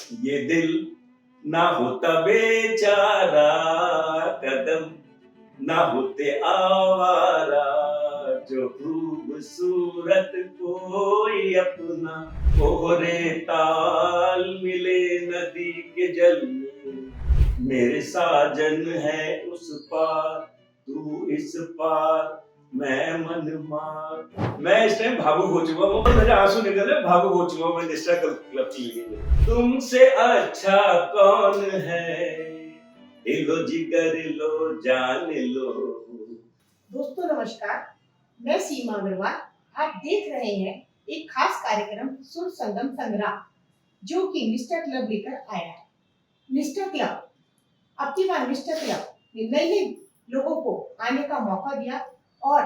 ये दिल ना होता बेचारा, कदम ना होते आवारा, जो खूबसूरत कोई अपना कोहरे ताल मिले नदी के जल में। मेरे साजन है उस पार, तू इस पार, मैं मन मार। मैं इस टाइम भावुक हो चुका हूँ, मेरे आंसू निकले, भावुक हो चुका हूँ मैं निष्ठा क्लब के लिए। तुमसे अच्छा कौन है, लो जिगर लो जान लो। दोस्तों नमस्कार, मैं सीमा अग्रवाल। आप देख रहे हैं एक खास कार्यक्रम सुर संगम संग्राम, जो कि निष्ठा क्लब लेकर आया है। निष्ठा क्लब अब की बार निष्ठा क्लब ने नए नए लोगों को आने का मौका दिया और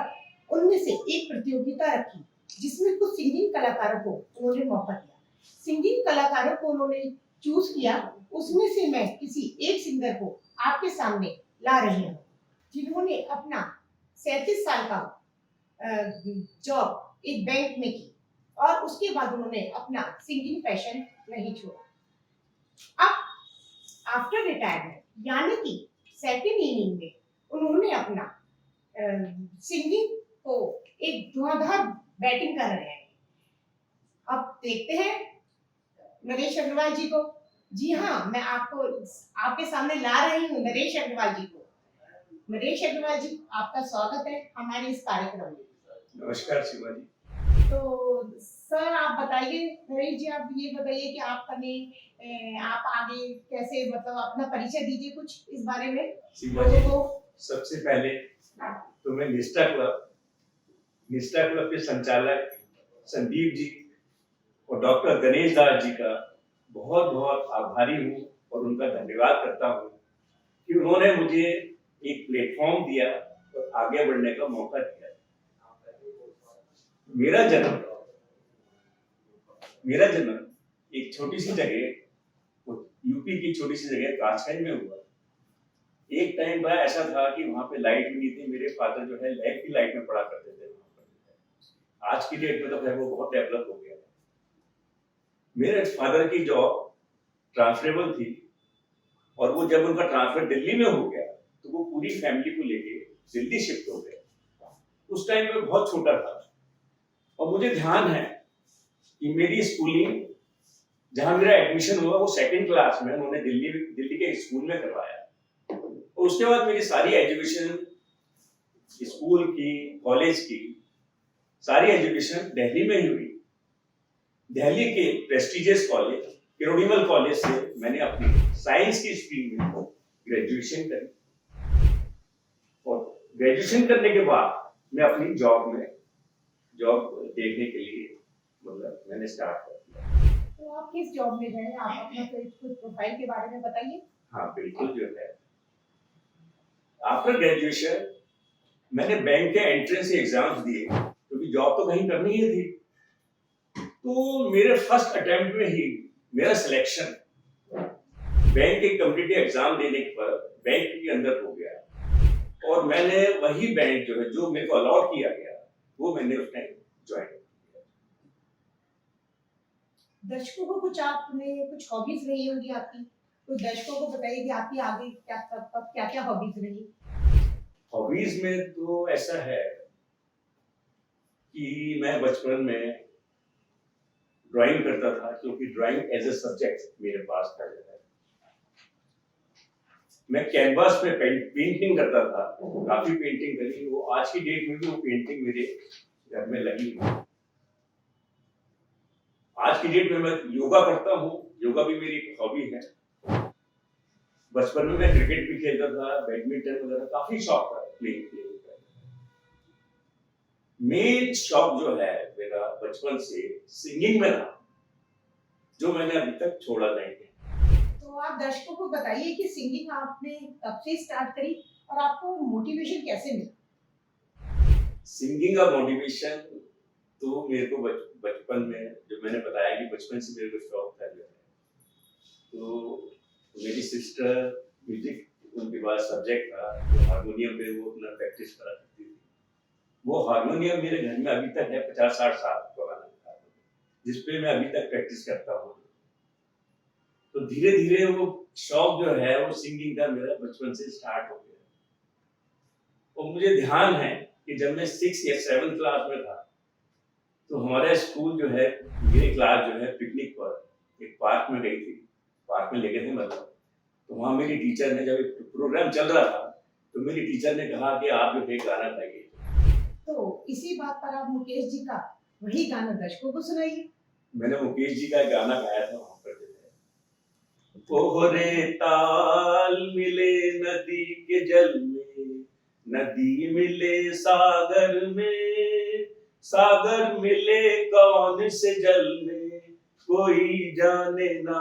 उनमें से एक प्रतियोगिता रखी, जिसमें कुछ सिंगिंग कलाकारों को उन्होंने मौका दिया। सिंगिंग कलाकारों को उन्होंने चूज किया, उसमें से मैं किसी एक सिंगर को आपके सामने ला रही हूँ, जिन्होंने अपना 37 साल का जॉब एक बैंक में की और उसके बाद उन्होंने अपना सिंगिंग पैशन नहीं छोड़ा। अब आफ्टर रिटायरमेंट यानी कि सेकेंड इनिंग में उन्होंने अपना सिंगिंग को एक धुआंधार बैटिंग कर रहे हैं। अब देखते हैं नरेश अग्रवाल जी को। जी हाँ, मैं आपको आपके सामने ला रही हूँ नरेश अग्रवाल जी को। नरेश अग्रवाल जी, आपका स्वागत है हमारे इस कार्यक्रम में। नमस्कार शिवा जी। तो सर आप बताइए, नरेश जी आप ये बताइए कि आप आगे कैसे, मतलब अपना परिचय दीजिए कुछ इस बारे में शिवा जी, लोगों को। सबसे पहले तो मैं निष्ठा क्लब के संचालक संदीप जी और डॉक्टर गणेश दास जी का बहुत बहुत आभारी हूँ और उनका धन्यवाद करता हूँ कि उन्होंने मुझे एक प्लेटफॉर्म दिया और आगे बढ़ने का मौका दिया। मेरा जन्म मेरा जन्म एक छोटी सी जगह, यूपी की छोटी सी जगह कासगंज में हुआ। एक टाइम बड़ा ऐसा था कि वहां पे लाइट भी नहीं थी। मेरे फादर जो है लैंप की लाइट में पढ़ा करते थे वहां पर। आज की डेट में तो है वो बहुत डेवलप हो गया। मेरे फादर की जॉब ट्रांसफरेबल थी और वो जब उनका ट्रांसफर दिल्ली में हो गया तो वो पूरी फैमिली को लेके दिल्ली शिफ्ट हो गए। उस टाइम पे बहुत छोटा था और मुझे ध्यान है कि मेरी स्कूलिंग, जहां मेरा एडमिशन हुआ वो सेकंड क्लास में उन्होंने दिल्ली के स्कूल में करवाया। और उसके बाद मेरी सारी एजुकेशन, स्कूल की, कॉलेज की, सारी एजुकेशन दिल्ली में ही हुई। दिल्ली के प्रेस्टिजियस कॉलेज किरोड़ीमल कॉलेज से मैंने अपनी साइंस की स्ट्रीम में ग्रेजुएशन करी और ग्रेजुएशन करने के बाद मैं अपनी जॉब देखने के लिए मतलब मैंने स्टार्ट कर दिया। तो आप किस जॉब में गए, आप अपना कुछ प्रोफाइल के बारे में बताइए। हाँ बिल्कुल, जो है आफ्टर ग्रेजुएशन मैंने बैंक के एंट्रेंस एग्जाम्स दिए क्योंकि जॉब तो कहीं करनी ही थी। तो मेरे फर्स्ट अटेम्प्ट में ही मेरा सिलेक्शन बैंक के कम्पिटिटिव एग्जाम देने पर बैंक के अंदर हो गया और मैंने वही बैंक जो है जो मेरे को अलॉट किया गया वो मैंने उस टाइम ज्वाइन किया। दर्शकों को कुछ आपने कुछ हॉबीज रही होंगी आपकी, तो दर्शकों को बताइए कि आपकी आगे क्या कब कब क्या क्या हॉबीज रही। हॉबीज में तो ऐसा है कि मैं बचपन में ड्राइंग करता था क्योंकि ड्राइंग एज ए सब्जेक्ट मेरे पास था। जो है मैं कैनवास पे पेंटिंग करता था, काफी पेंटिंग करी। वो आज की डेट में भी वो पेंटिंग मेरे घर में लगी हुई है। आज की डेट में मैं योगा करता हूँ, योगा भी मेरी हॉबी है। बचपन में मैं क्रिकेट भी खेलता था, बैडमिंटन वगैरह, काफी शौक था प्लेइंग का। मेन शौक जो है मेरा बचपन से सिंगिंग में था, जो मैंने अभी तक छोड़ा नहीं है। तो आप दर्शकों को बताइए कि सिंगिंग आपने कब से स्टार्ट करी और आपको मोटिवेशन कैसे मिला। सिंगिंग का मोटिवेशन तो मेरे को बचपन में, जो मैंने बताया कि बचपन से मेरे को शौक था। जो है तो मेरी सिस्टर म्यूजिक, उनके पास सब्जेक्ट था तो हारमोनियम पे वो अपना प्रैक्टिस करा करती थी। वो हारमोनियम मेरे घर में अभी तक है, 50-60 साल पुराना हारमोनियम, जिसपे मैं अभी तक प्रैक्टिस करता हूँ। तो तो धीरे धीरे वो शौक जो है वो सिंगिंग का मेरा बचपन से स्टार्ट हो गया। और मुझे ध्यान है कि जब मैं 6 या 7 क्लास में था तो हमारा स्कूल जो है, मेरी क्लास जो है पिकनिक पर एक पार्क में गई थी, पार्क में लेके थे मतलब। तो वहाँ मेरी टीचर ने, जब एक प्रोग्राम चल रहा था, तो मेरी टीचर ने कहा कि आप जो है गाना गाइए। तो इसी बात पर आप मुकेश जी का वही गाना दर्शकों को सुनाइए। मैंने मुकेश जी का गाना गाया था वहाँ पर जो है, ओहरे ताल मिले नदी के जल में, नदी मिले सागर में, सागर मिले कौन से जल में, कोई जाने ना।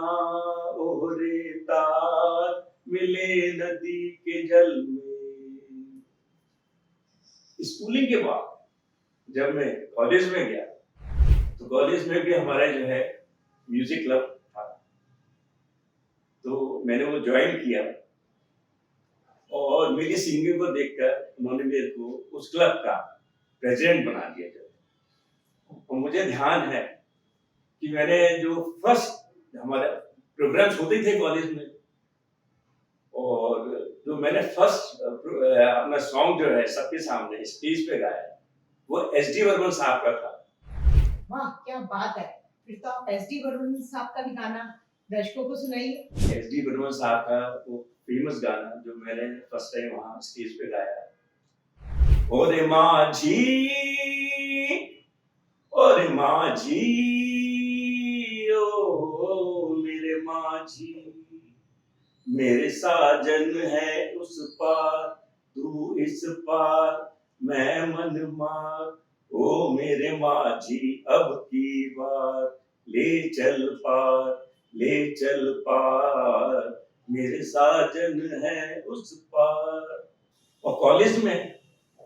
ओहरे ताल मिले नदी के जल में। स्कूलिंग के बाद जब मैं कॉलेज में गया तो कॉलेज में भी हमारा जो है म्यूजिक क्लब था, तो मैंने वो ज्वाइन किया और मेरी सिंगिंग को देखकर उन्होंने मेरे को उस क्लब का प्रेसिडेंट बना दिया। और मुझे ध्यान है कि मैंने जो फर्स्ट हमारे प्रोग्राम्स होते थे कॉलेज में, और जो मैंने फर्स्ट अपना सॉन्ग जो है सबके सामने स्टेज पे गाया वो एस.डी. बर्मन साहब का था। वाह क्या बात है। फिर तो आप एसडी बर्मन साहब का भी गाना दर्शकों को सुनाइए। एस.डी. बर्मन साहब का वो फेमस गाना जो मैंने फर्स्ट टाइम वहाँ स्टेज पे गाया, ओरे माझी, ओरे माझी, ओ मेरे माझी, मेरे साजन है उस पार, तू इस पार, मैं मन मार, ओ मेरे माझी अब की बार, ले चल पार, ले चल पार, मेरे साजन है उस पार। और कॉलेज में,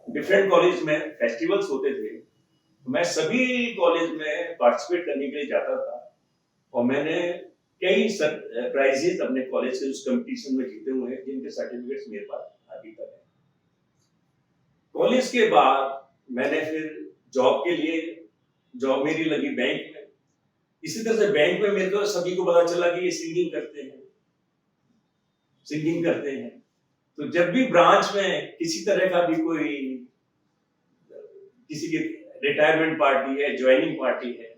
डिफरेंट कॉलेज में फेस्टिवल्स होते थे, तो मैं सभी कॉलेज में पार्टिसिपेट करने के लिए जाता था। और मैंने कई प्राइजेस अपने कॉलेज के उस कंपटीशन में जीते हुए हैं, जिनके सर्टिफिकेट्स मेरे पास अभी तक है। कॉलेज के बाद मैंने फिर जॉब के लिए, जॉब मेरी लगी बैंक में। इसी तरह से बैंक में मेरे को सभी को पता चला कि ये सिंगिंग करते हैं, सिंगिंग करते हैं। तो जब भी ब्रांच में किसी तरह का भी कोई, किसी की रिटायरमेंट पार्टी है, ज्वाइनिंग पार्टी है,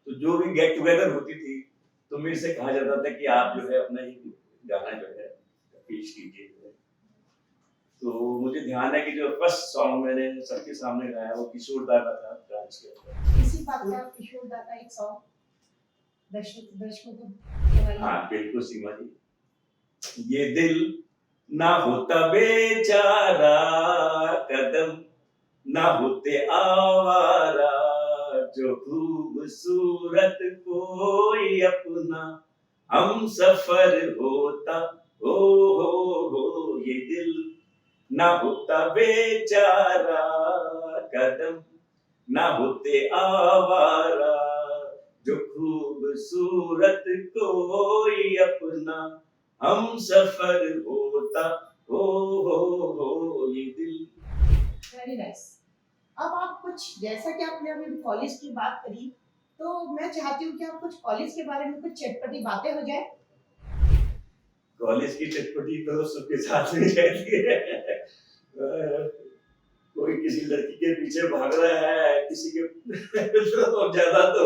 तो जो भी गेट टुगेदर होती थी तो मेरे से कहा जाता था कि आप जो है अपना ही गाना जो है पेश कीजिए। तो मुझे ध्यान है कि जो फर्स्ट सॉन्ग मैंने सबके सामने गाया वो किशोर दा का था, डांस के ऊपर। इसी बात पे आप किशोर दा का एक सॉन्ग दर्शकों को सुनाइए। हाँ बिल्कुल सीमा जी, ये दिल ना होता बेचारा, कदम ना होते आवारा, जो खूबसूरत कोई अपना हम सफर होता, हो ये दिल ना होता बेचारा, कदम ना होते आवारा, जो खूबसूरत कोई अपना हम सफर होता, हो ये दिल। Very nice. अब आप कुछ, जैसा कि आपने अभी कॉलेज की बात करी, तो मैं चाहती हूँ कि आप कुछ कॉलेज के बारे में कुछ चटपटी बातें हो जाए। कॉलेज की चटपटी तो सबके साथ में रहती है। कोई किसी लड़की के पीछे भाग रहा है, किसी के तो ज्यादा तो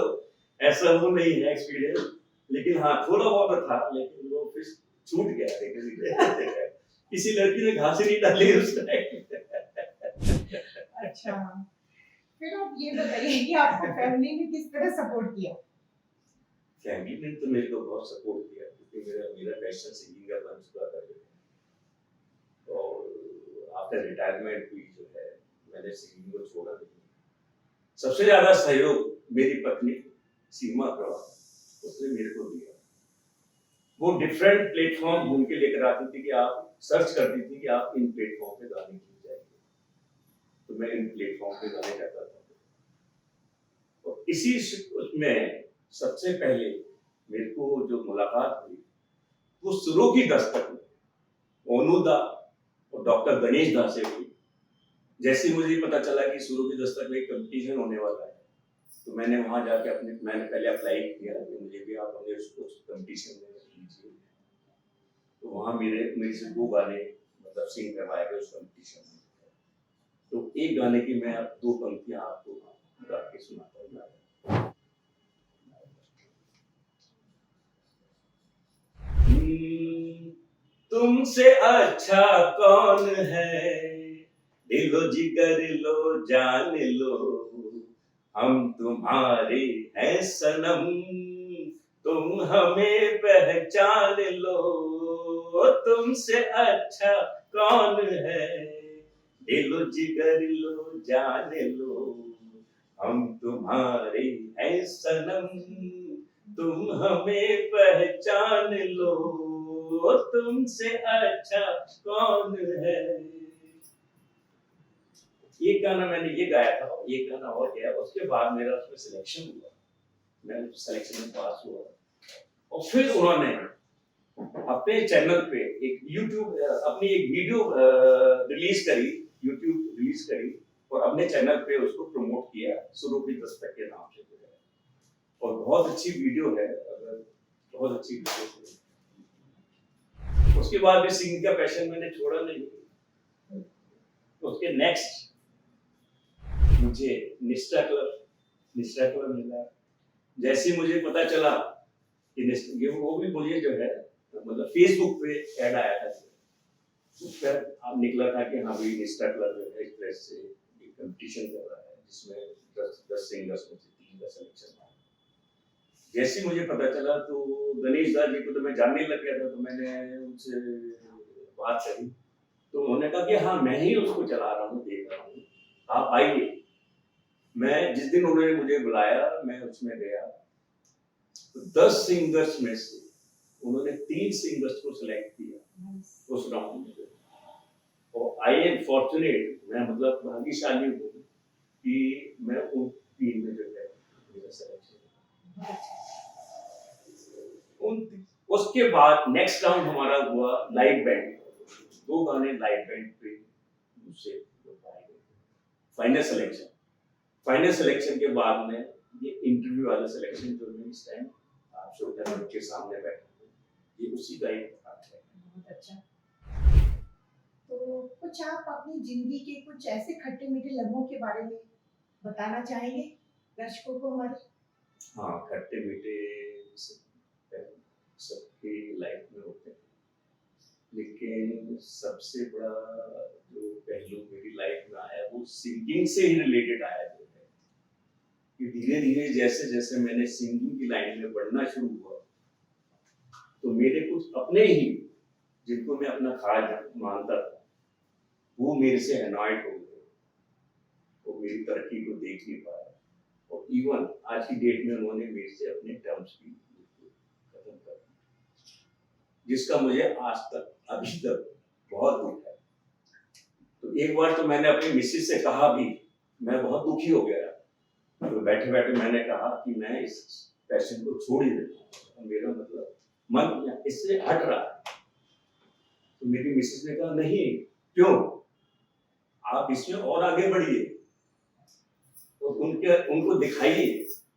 ऐसा वो नहीं है एक्सपीरियंस, लेकिन हाँ थोड़ा बहुत था, लेकिन वो फिर छूट गया है किसी लड़की ने घास नहीं डाली उस टाइम। अच्छा, फिर आप ये बताइए कि आपको फैमिली ने किस तरह सपोर्ट किया। फैमिली ने तो मेरे को बहुत सपोर्ट किया, क्योंकि मेरा मेरा पैशन सिंगिंग का बन चुका था। और आफ्टर रिटायरमेंट भी जो है मैंने सिंगिंग को छोड़ा नहीं। सबसे ज्यादा सहयोग मेरी पत्नी सीमा अग्रवाल, उसने मेरे को दिया। वो डिफरेंट प्लेटफॉर्म ढूंढ के लेकर आती थी कि आप सर्च करती थी कि आप इन प्लेटफॉर्म पे गाने की जाएंगे, तो मैं इन प्लेटफॉर्म पे गाने गाता था। और इसी उसमें सबसे पहले मेरे को जो मुलाकात हुई वो सुरों की दस्तक में ओनू दा और डॉक्टर गणेश दा से हुई। जैसे ही मुझे पता चला कि सुरों की दस्तक में एक कंपटीशन होने वाला है, तो मैंने वहां जाके मैंने पहले अप्लाई किया कि मुझे भी आप उस कंपटीशन में लीजिए। वहाँ मेरे से 2 गाने मतलब सिंग करवाए गए उस कंपटीशन में। तो एक गाने की मैं अब 2 पंक्तियाँ आपको गा के सुनाता हूँ। तुमसे अच्छा कौन है, दिलो जिगर लो जान लो, हम तुम्हारे हैं सनम, तुम हमें पहचान लो। तुमसे अच्छा कौन है, दिलो जिगर लो जान लो, हम तुम्हारे हैं सनम, तुम हमें पहचान लो। तुमसे अच्छा कौन है। ये गाना मैंने ये गाया था, ये गाना और गया, उसके बाद मेरा उसमें सिलेक्शन हुआ, मैं सिलेक्शन में पास हुआ। और फिर उन्होंने अपने चैनल पे एक यूट्यूब अपनी एक वीडियो रिलीज करी, यूट्यूब रिलीज करी और अपने चैनल पे उसको प्रमोट किया, सुरभि दस्तक के नाम से। और बहुत अच्छी वीडियो है, अगर बहुत अच्छी वीडियो है। उसके बाद भी सिंगिंग का पैशन मैंने छोड़ा नहीं। उसके नेक्स्ट मुझे निष्ठा क्लब मिला। जैसे ही मुझे पता चला कि वो भी मुझे जो है मतलब फेसबुक पे ऐड आया था, उस पर आप निकला था कि हाँ भाई निष्ठा क्लब जो है इस तरह से एक कंपटीशन कर रहा है जिसमें 10 सिंगर्स में से 3 का सिलेक्शन हुआ। जैसे मुझे पता चला तो गणेश दास जी को तो मैं जानने लग गया था, तो मैंने उनसे बात करी, तो उन्होंने कहा कि हाँ मैं ही उसको चला रहा हूँ, देख रहा हूँ, आप आइए। मैं जिस दिन उन्होंने मुझे बुलाया मैं उसमें गया, तो 10 सिंगर्स में से उन्होंने 3 सिंगर्स को सिलेक्ट किया उस राउंड में। और आई एम फॉर्चुनेट, मैं मतलब भाग्यशाली हूँ कि मैं उन 3 में जो है मेरा सिलेक्शन। उसके बाद नेक्स्ट राउंड हमारा हुआ लाइव बैंड, 2 गाने लाइव बैंड पे मुझसे फाइनल सिलेक्शन के बाद में ये इंटरव्यू वाला सिलेक्शन जो है इस टाइम आप श्रोता के सामने बैठे हैं, ये उसी का एक पार्ट है। बहुत अच्छा। तो कुछ आप अपनी जिंदगी के कुछ ऐसे खट्टे मीठे लम्हों के बारे में बताना चाहेंगे दर्शकों को हमारे? हाँ, खट्टे मीठे सबकी लाइफ में होते हैं, लेकिन सबसे बड़ा जो पहलू मेरी लाइफ में आया वो सिंगिंग से ही रिलेटेड आया जो है कि धीरे धीरे जैसे जैसे मैंने सिंगिंग की लाइन में बढ़ना शुरू हुआ, तो मेरे कुछ अपने ही जिनको मैं अपना खास मानता था वो मेरे से अनॉयड हो गए, वो मेरी तरक्की को देख नहीं पाया, और इवन आज की डेट में उन्होंने मेरे से अपने टर्म्स भी खत्म कर दिए, जिसका मुझे आज तक अभी तक बहुत दुख है। तो एक बार तो मैंने अपनी मिसेज से कहा भी, मैं बहुत दुखी हो गया, तो बैठे बैठे मैंने कहा कि मैं इस पैशन को छोड़ ही देता हूँ, मेरा मतलब मन इससे हट रहा है। तो मेरी मिसेज ने कहा नहीं, क्यों, आप इसमें और आगे बढ़िए, तो उनको दिखाइए,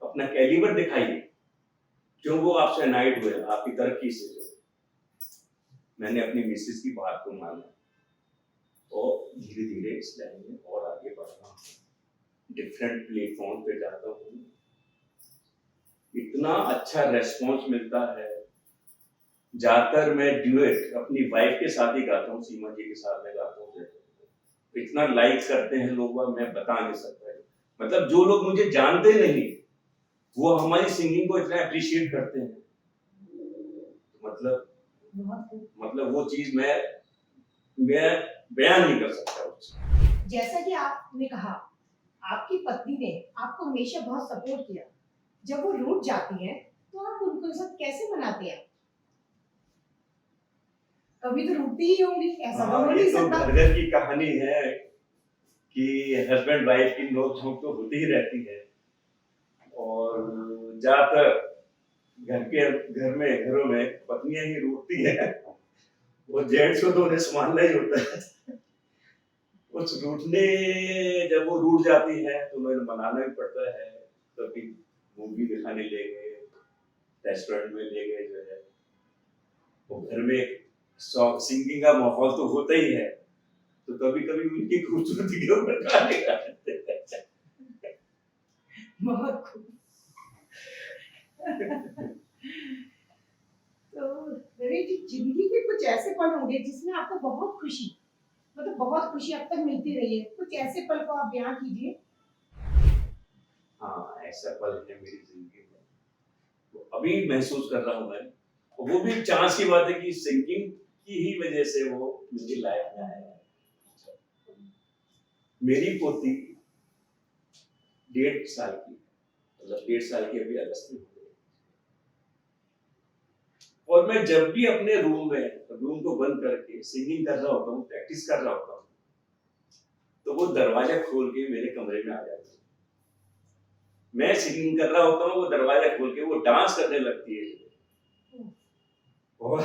अपना कैलिबर दिखाइए, क्यों वो आपसे अनाइड हुए आपकी तरक्की से। मैंने अपनी मिसेज की बात को माना और धीरे धीरे इस लाइन में और आगे बढ़ रहा हूँ, डिफरेंट प्लेटफॉर्म पे जाता हूँ, इतना अच्छा रेस्पॉन्स मिलता है। जाकर मैं ड्यूएट अपनी वाइफ के साथ ही गाता हूँ, सीमा जी के साथ में गाता हूँ, इतना लाइक करते हैं लोग, मैं बता नहीं सकता है। मतलब जो लोग मुझे जानते नहीं वो हमारी सिंगिंग को इतना अप्रिशिएट करते हैं, मतलब वो चीज मैं बयान नहीं कर सकता। जैसा कि आपने कहा आपकी पत्नी ने आपको हमेशा बहुत सपोर्ट किया, जब वो रूठ जाती है तो आप उनको साथ कैसे मनाते हैं? कभी तो रूठती ही होंगी, ऐसा तो हो नहीं सकता। घर घर की कहानी है कि हस्बैंड वाइफ की नोक-झोंक तो होती ही रहती है, और ज्यादातर घरों में पत्नियां ही रूठती है, वो जेंट्स को तो उन्हें संभालना ही होता है। कुछ रूठने, जब वो रूठ जाती है तो उन्हें मनाना भी पड़ता है, कभी मूवी दिखाने ले गए, रेस्टोरेंट में ले गए, जो है वो घर में सिंगिंग का माहौल तो होता ही है, तो कभी कभी उनकी खूबसूरती के ऊपर गाने गा देते हैं। बहुत खूब। तो रवि जी, जिंदगी के कुछ ऐसे पल होंगे जिसमें आपको बहुत खुशी, मतलब बहुत खुशी अब तक मिलती रही है, कुछ ऐसे पल को आप बयां कीजिए। हाँ, ऐसा पल है मेरी जिंदगी में, तो अभी महसूस कर रहा हूँ मैं। और वो भी चांस की बात है कि सिंगिंग की ही वजह से वो मेरी लाइफ में आया है। मेरी पोती 1.5 साल की, मतलब 1.5 साल की अभी अगस्त में हो गई। और मैं जब भी अपने रूम को बंद करके सिंगिंग कर रहा होता हूँ, प्रैक्टिस कर रहा होता हूँ, तो वो दरवाजा खोल के मेरे कमरे में आ जाती है। मैं सिंगिंग कर रहा होता हूँ, वो दरवाजा खोल के वो डांस करने लगती है। और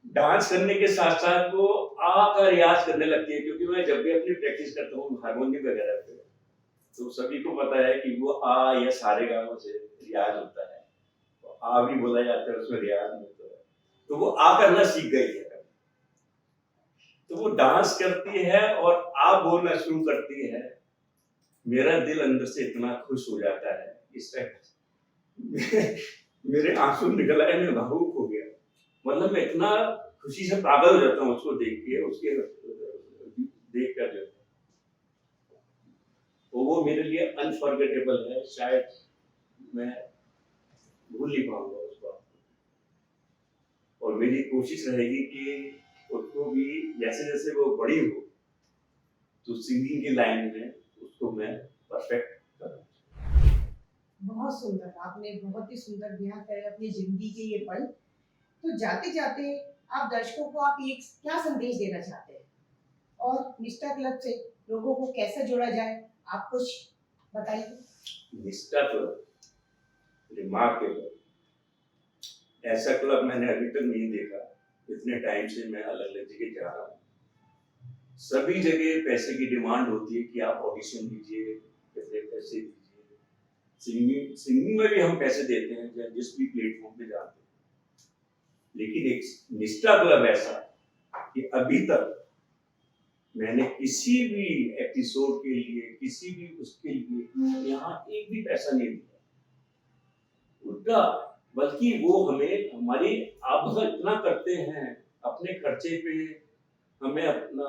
डांस करने के साथ साथ वो का रियाज करने लगती है, क्योंकि मैं जब भी अपनी प्रैक्टिस करता हूँ हारमोनियम वगैरह पे, तो सभी को पता है कि वो या सारे गानों से रियाज होता है, तो भी बोला जाता है, उसमें रियाज नहीं होता है, तो वो करना सीख गई है। तो वो डांस करती है और बोलना शुरू करती है, मेरा दिल अंदर से इतना खुश हो जाता है इस टाइम। मेरे आंसू निकल आए, मैं भावुक हो गया। मतलब मैं इतना खुशी से पागल हो जाता हूँ उसको देख के, उसके देख कर जो, तो वो मेरे लिए अनफॉरगेटेबल है, शायद मैं भूल नहीं पाऊंगा उसको। और मेरी कोशिश रहेगी कि उसको भी जैसे जैसे वो बड़ी हो, तो सिंगिंग की लाइन में उसको मैं परफेक्ट करूँ। बहुत सुंदर, आपने बहुत ही सुंदर बयां किया अपनी जिंदगी के ये पल। तो जाते जाते आप दर्शकों को आप ये क्या संदेश देना चाहते हैं, और निष्ठा क्लब से लोगों को कैसे जोड़ा जाए, आप कुछ बताइए। निष्ठा क्लब रिमार्केबल, ऐसा क्लब मैंने अभी तक नहीं देखा। इतने टाइम से मैं अलग अलग जगह जा रहा हूँ, सभी जगह पैसे की डिमांड होती है कि आप ऑडिशन दीजिए, कितने पैसे दीजिए। सिंगिंग में भी हम पैसे देते हैं जिस भी प्लेटफॉर्म पे जाते हैं, लेकिन एक निष्ठा क्लब ऐसा कि अभी तक मैंने किसी भी एपिसोड के लिए, किसी भी उसके लिए यहाँ एक भी पैसा नहीं दिया। उल्टा, बल्कि वो हमें हमारी आभा इतना करते हैं, अपने खर्चे पे हमें अपना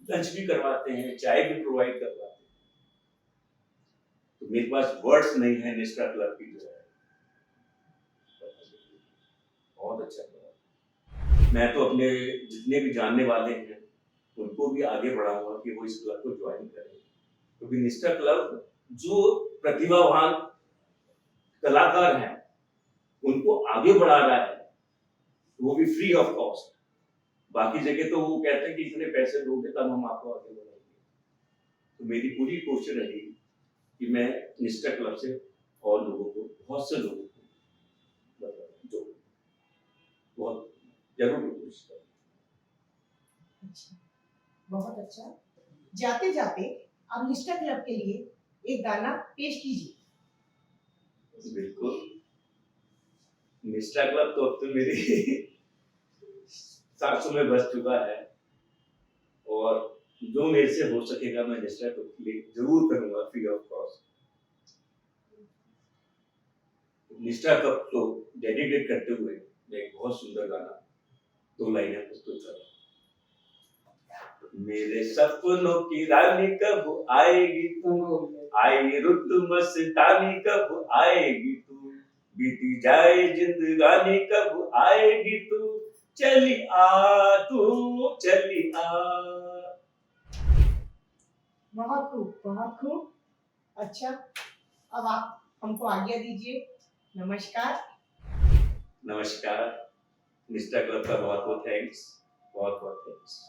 लंच भी करवाते हैं, चाय भी प्रोवाइड करवाते हैं। तो मेरे पास वर्ड्स नहीं है निष्ठा क्लब की जो है, बहुत अच्छा क्लब। मैं तो अपने जितने भी जानने वाले हैं उनको भी आगे बढ़ाऊंगा कि वो इस क्लब को ज्वाइन करें, क्योंकि निष्ठा क्लब जो प्रतिभावान कलाकार हैं उनको आगे बढ़ा रहा है, वो भी फ्री ऑफ कॉस्ट। बाकी जगह तो वो कहते हैं कि इतने पैसे दोगे तब हम आपको आगे बढ़ाएंगे। तो मेरी पूरी कोशिश रहेगी कि मैं निष्ठा क्लब से और लोगों को, बहुत से लोगों को जो बहुत जरूर कोशिश करूँ। अच्छा, बहुत अच्छा। जाते जाते आप निष्ठा क्लब के लिए एक गाना पेश कीजिए। बिल्कुल, निष्ठा क्लब तो अब तो मेरी 700 में बच चुका है, और जो मेरे से हो सकेगा मैं निष्ठा क्लब के लिए जरूर करूंगा, फ्री ऑफ कॉस्ट। निष्ठा क्लब को डेडिकेट करते हुए मैं एक बहुत सुंदर गाना, 2 लाइनें प्रस्तुत कर रहा हूँ। मेरे सपनों की रानी कब आएगी तू, आई रुत मस्तानी कब आएगी तू, बीती जाए जिंदगानी कब आएगी तू, चली आ तू चली आ। बहुत खूब, बहुत खूब। अच्छा, अब आप हमको आज्ञा दीजिए। नमस्कार। नमस्कार। निष्ठा क्लब का बहुत बहुत थैंक्स, बहुत बहुत थैंक्स।